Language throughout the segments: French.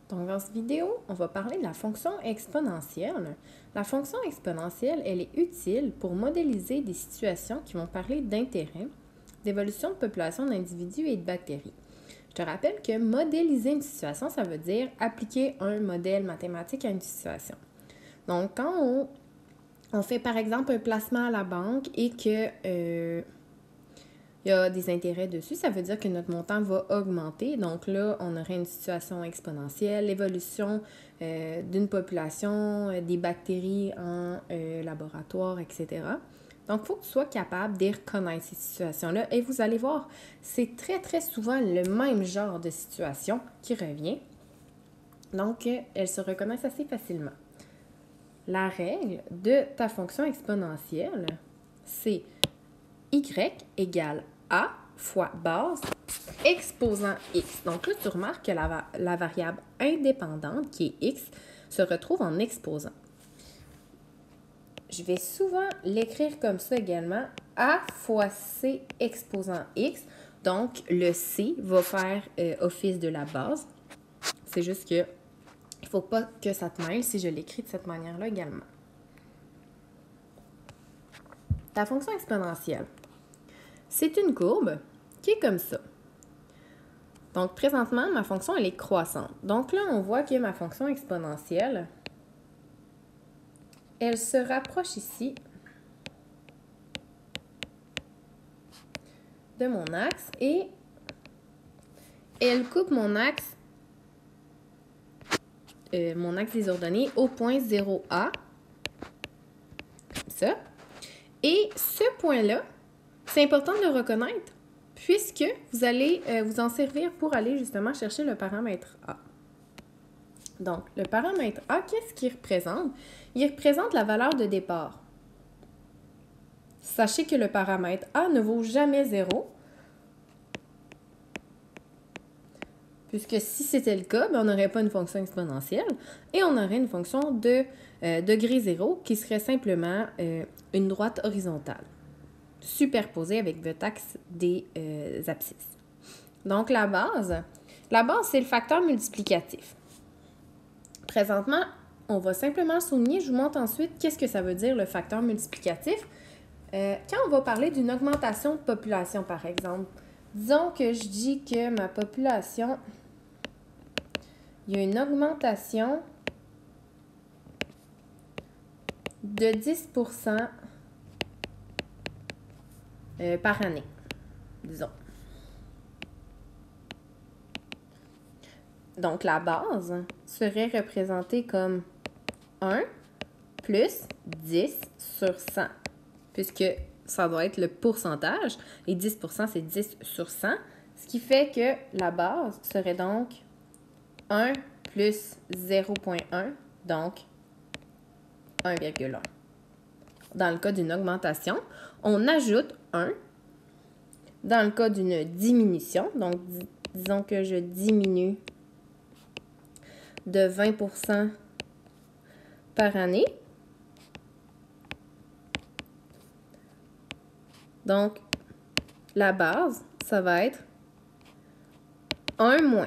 Donc, dans cette vidéo, on va parler de la fonction exponentielle. La fonction exponentielle, elle est utile pour modéliser des situations qui vont parler d'intérêt, d'évolution de population d'individus et de bactéries. Je te rappelle que modéliser une situation, ça veut dire appliquer un modèle mathématique à une situation. Donc, quand on fait par exemple un placement à la banque et que il y a des intérêts dessus, ça veut dire que notre montant va augmenter. Donc là, on aurait une situation exponentielle, l'évolution d'une population, des bactéries en laboratoire, etc. Donc, il faut que tu sois capable de reconnaître ces situations-là. Et vous allez voir, c'est très, très souvent le même genre de situation qui revient. Donc, elles se reconnaissent assez facilement. La règle de ta fonction exponentielle, c'est y égale a fois base exposant x. Donc là, tu remarques que la variable indépendante, qui est x, se retrouve en exposant. Je vais souvent l'écrire comme ça également, a fois c exposant x. Donc, le c va faire office de la base. C'est juste que il ne faut pas que ça te mêle si je l'écris de cette manière-là également. Ta fonction exponentielle, c'est une courbe qui est comme ça. Donc, présentement, ma fonction, elle est croissante. Donc là, on voit que ma fonction exponentielle, elle se rapproche ici de mon axe et elle coupe mon axe des ordonnées au point 0A, comme ça. Et ce point-là, c'est important de le reconnaître puisque vous allez vous en servir pour aller justement chercher le paramètre A. Donc, le paramètre A, qu'est-ce qu'il représente? Il représente la valeur de départ. Sachez que le paramètre A ne vaut jamais 0, puisque si c'était le cas, on n'aurait pas une fonction exponentielle et on aurait une fonction de degré 0 qui serait simplement une droite horizontale, superposée avec votre axe des abscisses. Donc, la base, c'est le facteur multiplicatif. Présentement, on va simplement souligner, je vous montre ensuite qu'est-ce que ça veut dire le facteur multiplicatif. Quand on va parler d'une augmentation de population, par exemple, disons que je dis que ma population, il y a une augmentation de 10% par année, disons. Donc, la base serait représentée comme 1 plus 10 sur 100, puisque ça doit être le pourcentage, et 10%, c'est 10 sur 100, ce qui fait que la base serait donc 1 plus 0,1, donc 1,1. Dans le cas d'une augmentation, on ajoute 1. Dans le cas d'une diminution, donc disons que je diminue de 20% par année. Donc, la base, ça va être 1 moins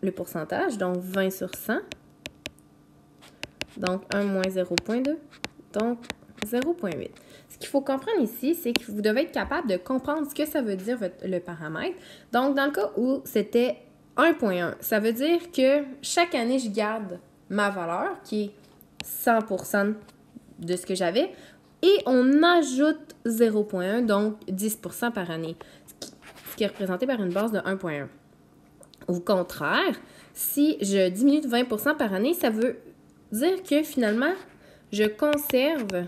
le pourcentage, donc 20 sur 100. Donc, 1 moins 0,2, donc 0,8. Ce qu'il faut comprendre ici, c'est que vous devez être capable de comprendre ce que ça veut dire le paramètre. Donc, dans le cas où c'était 1,1, ça veut dire que chaque année, je garde ma valeur, qui est 100% de ce que j'avais, et on ajoute 0,1, donc 10% par année, ce qui est représenté par une base de 1,1. Au contraire, si je diminue de 20% par année, ça veut dire que finalement, je conserve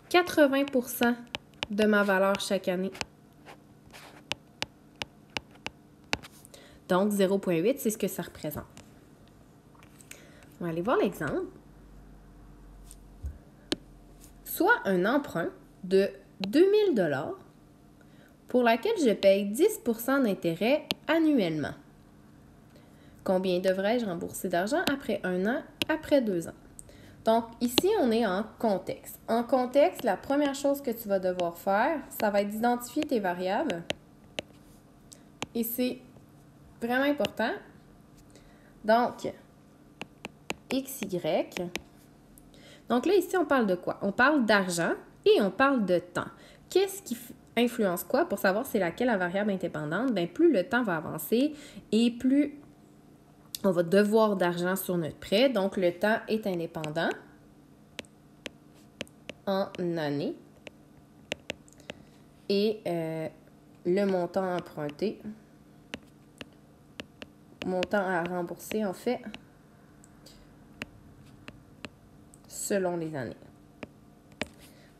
80% de ma valeur chaque année. Donc, 0,8, c'est ce que ça représente. On va aller voir l'exemple. Soit un emprunt de 2000 $ pour laquelle je paye 10% d'intérêt annuellement. Combien devrais-je rembourser d'argent après 1 an, après 2 ans? Donc, ici, on est en contexte. En contexte, la première chose que tu vas devoir faire, ça va être d'identifier tes variables. Et c'est Vraiment important. Donc, XY. Donc là, ici, on parle de quoi? On parle d'argent et on parle de temps. Qu'est-ce qui influence quoi pour savoir c'est laquelle la variable indépendante? Bien, plus le temps va avancer et plus on va devoir d'argent sur notre prêt. Donc, le temps est indépendant en années. Et le montant emprunté, montant à rembourser en fait, selon les années.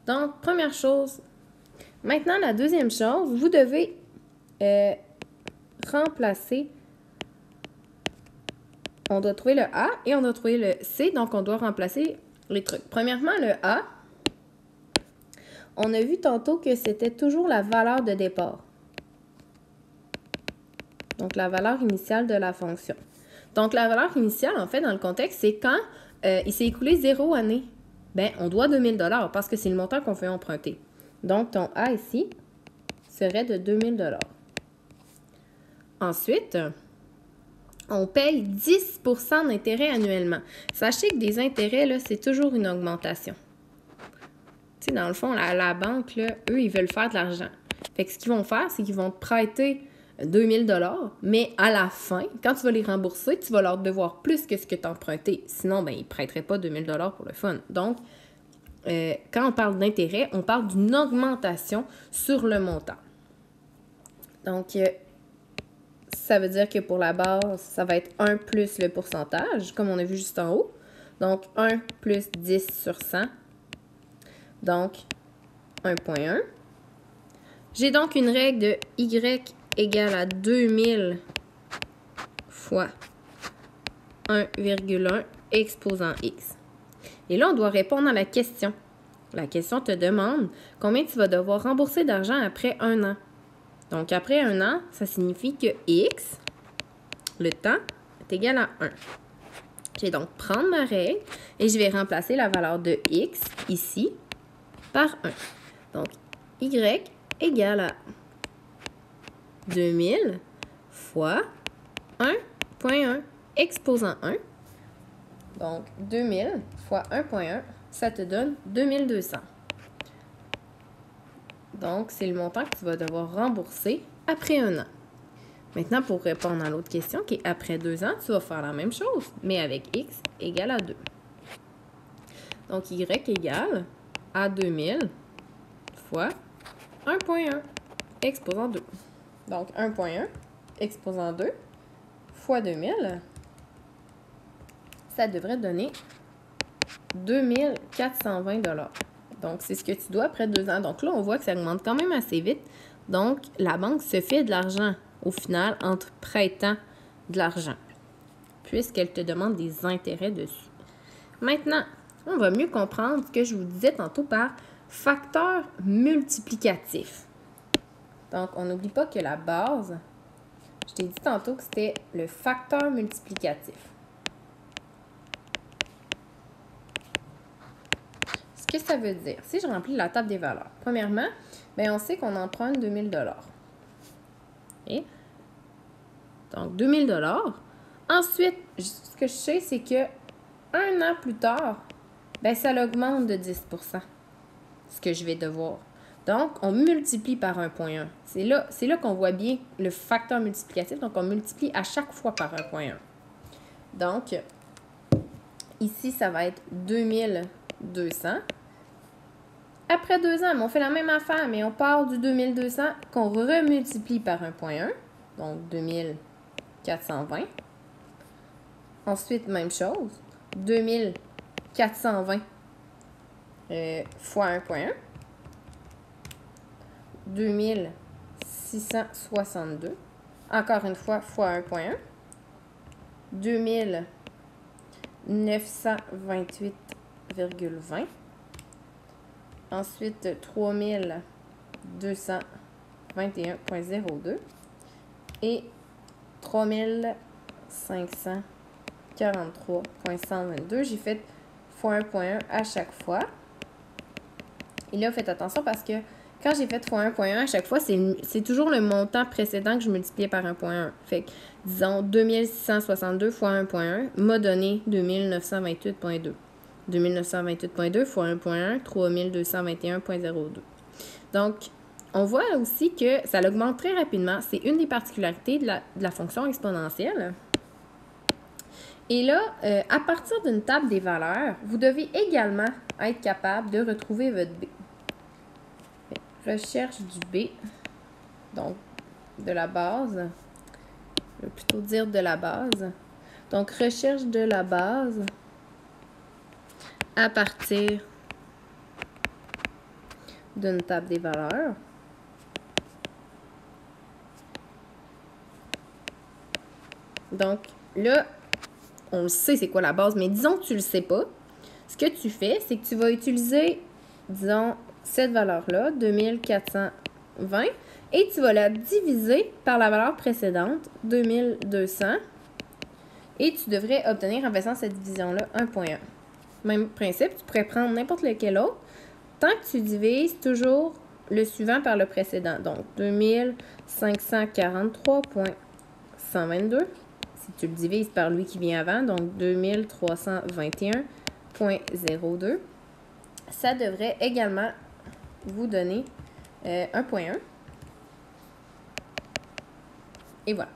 Donc, première chose. Maintenant, la deuxième chose, vous devez remplacer. On doit trouver le A et on doit trouver le C, donc on doit remplacer les trucs. Premièrement, le A, on a vu tantôt que c'était toujours la valeur de départ. Donc, la valeur initiale de la fonction. Donc, la valeur initiale, en fait, dans le contexte, c'est quand il s'est écoulé 0 année. Bien, on doit 2000 $ parce que c'est le montant qu'on fait emprunter. Donc, ton A ici serait de 2000 $. Ensuite, on paye 10 % d'intérêt annuellement. Sachez que des intérêts, là, c'est toujours une augmentation. Tu sais, dans le fond, la banque, là, eux, ils veulent faire de l'argent. Fait que ce qu'ils vont faire, c'est qu'ils vont te prêter 2000 $, mais à la fin, quand tu vas les rembourser, tu vas leur devoir plus que ce que tu as emprunté. Sinon, ben, ils ne prêteraient pas 2000 $ pour le fun. Donc, quand on parle d'intérêt, on parle d'une augmentation sur le montant. Donc, ça veut dire que pour la base, ça va être 1 plus le pourcentage, comme on a vu juste en haut. Donc, 1 plus 10 sur 100. Donc, 1,1. J'ai donc une règle de Y égale à 2000 fois 1,1 exposant X. Et là, on doit répondre à la question. La question te demande combien tu vas devoir rembourser d'argent après 1 an. Donc, après 1 an, ça signifie que X, le temps, est égal à 1. Je vais donc prendre ma règle et je vais remplacer la valeur de X ici par 1. Donc, Y égale à 2000 fois 1,1 exposant 1. Donc, 2000 fois 1,1, ça te donne 2200. Donc, c'est le montant que tu vas devoir rembourser après 1 an. Maintenant, pour répondre à l'autre question, qui est après 2 ans, tu vas faire la même chose, mais avec X égale à 2. Donc, Y égale à 2000 fois 1,1 exposant 2. Donc, 1,1 exposant 2 fois 2000, ça devrait donner 2420 $. Donc, c'est ce que tu dois après 2 ans. Donc là, on voit que ça augmente quand même assez vite. Donc, la banque se fait de l'argent, au final, en te prêtant de l'argent, puisqu'elle te demande des intérêts dessus. Maintenant, on va mieux comprendre ce que je vous disais tantôt par facteur multiplicatif. Donc, on n'oublie pas que la base, je t'ai dit tantôt que c'était le facteur multiplicatif. Ce que ça veut dire, si je remplis la table des valeurs, premièrement, bien, on sait qu'on emprunte 2000 $. Okay? Donc, 2000 $. Ensuite, ce que je sais, c'est que 1 an plus tard, bien, ça l'augmente de 10 %, ce que je vais devoir. Donc, on multiplie par 1,1. C'est là qu'on voit bien le facteur multiplicatif. Donc, on multiplie à chaque fois par 1,1. Donc, ici, ça va être 2200. Après 2 ans, on fait la même affaire, mais on part du 2200 qu'on remultiplie par 1,1. Donc, 2420. Ensuite, même chose. 2420 fois 1,1. 2662. Encore une fois, fois 1,1. 2928,20. Ensuite, 3221,02. Et 3543,122. J'ai fait fois 1,1 à chaque fois. Et là, faites attention parce que quand j'ai fait fois 1.1, à chaque fois, c'est toujours le montant précédent que je multipliais par 1.1. Fait que, disons, 2662 fois 1.1 m'a donné 2928.2. 2928.2 fois 1.1, 3221.02. Donc, on voit aussi que ça augmente très rapidement. C'est une des particularités de la fonction exponentielle. Et là, à partir d'une table des valeurs, vous devez également être capable de retrouver votre B. Recherche du B, donc de la base. Je vais plutôt dire de la base. Donc, recherche de la base à partir d'une table des valeurs. Donc, là, on le sait c'est quoi la base, mais disons que tu ne le sais pas. Ce que tu fais, c'est que tu vas utiliser, disons, cette valeur-là, 2420, et tu vas la diviser par la valeur précédente, 2200, et tu devrais obtenir, en faisant cette division-là, 1.1. Même principe, tu pourrais prendre n'importe lequel autre, tant que tu divises toujours le suivant par le précédent. Donc, 2543.122. Si tu le divises par lui qui vient avant, donc 2321.02, ça devrait également vous donner 1.1. Et voilà.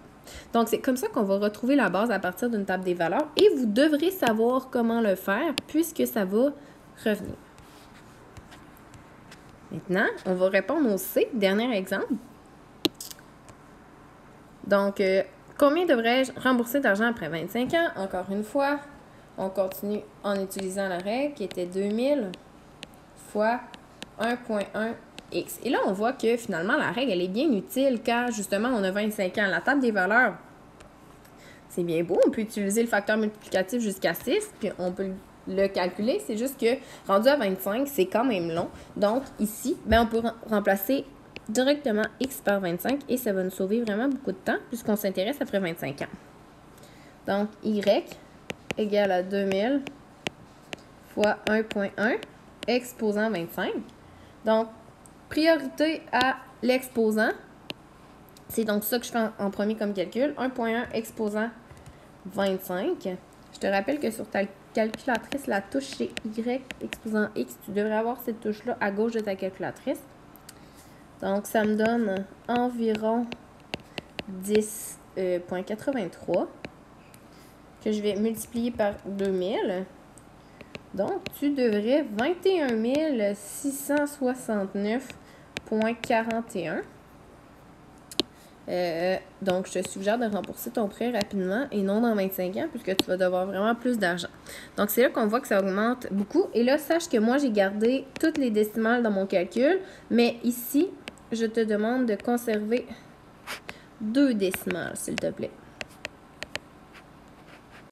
Donc, c'est comme ça qu'on va retrouver la base à partir d'une table des valeurs. Et vous devrez savoir comment le faire puisque ça va revenir. Maintenant, on va répondre au C, dernier exemple. Donc, combien devrais-je rembourser d'argent après 25 ans? Encore une fois, on continue en utilisant la règle qui était 2000 fois 1.1x. Et là, on voit que finalement, la règle, elle est bien utile quand, justement, on a 25 ans. La table des valeurs, c'est bien beau. On peut utiliser le facteur multiplicatif jusqu'à 6, puis on peut le calculer. C'est juste que, rendu à 25, c'est quand même long. Donc, ici, on peut remplacer directement x par 25 et ça va nous sauver vraiment beaucoup de temps puisqu'on s'intéresse après 25 ans. Donc, y égale à 2000 fois 1.1 exposant 25. Donc, priorité à l'exposant. C'est donc ça que je fais en premier comme calcul. 1.1 exposant 25. Je te rappelle que sur ta calculatrice, la touche c'est Y exposant X. Tu devrais avoir cette touche-là à gauche de ta calculatrice. Donc, ça me donne environ 10.83 que je vais multiplier par 2000. Donc, tu devrais 21 669.41. Donc, je te suggère de rembourser ton prêt rapidement et non dans 25 ans puisque tu vas devoir vraiment plus d'argent. Donc, c'est là qu'on voit que ça augmente beaucoup. Et là, sache que moi, j'ai gardé toutes les décimales dans mon calcul. Mais ici, je te demande de conserver 2 décimales, s'il te plaît.